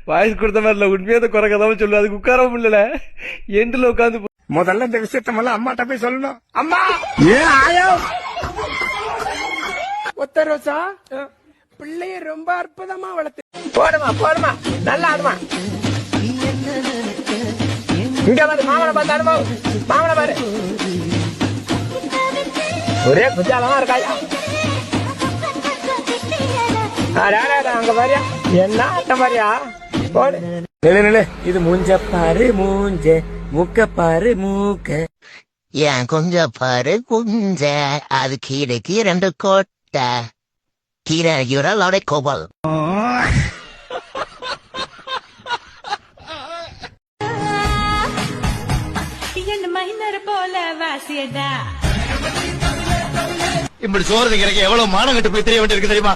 Voice கொடுத்த மாதிரி உண்மையாத குறை கதாவும் சொல்லு. அதுக்கு உட்காரவும் இல்ல, எண்டுல உட்காந்து. முதல்ல இந்த விஷயத்த அம்மாட்ட போய் சொல்லணும். அம்மா ஏன் ஆயோ ஒத்த ரோசா பிள்ளைய ரொம்ப அற்புதமா வளர்த்து. போடுமா போடுமா, நல்லா ஆடுமா. இங்க வந்து மாமனை பார்த்து அனுபவம். மாமனை பாரு, ஒரே குஜாலமா இருக்காயா. அங்க பாரியா, என்ன ஆட்ட பாரியா. போடு. இது மூஞ்ச பாரு மூஞ்ச, மூக்க பாரு மூக்க. ஏன் கொஞ்ச பாரு குஞ்ச, அது கீரைக்கு 2 கோட்டை. கீரை யுரலோட கோபல். இப்படி சோறு திங்கிறக்கு எவ்வளவு மானம் கட்டு போய் தெரிய வேண்டியிருக்கு தெரியுமா?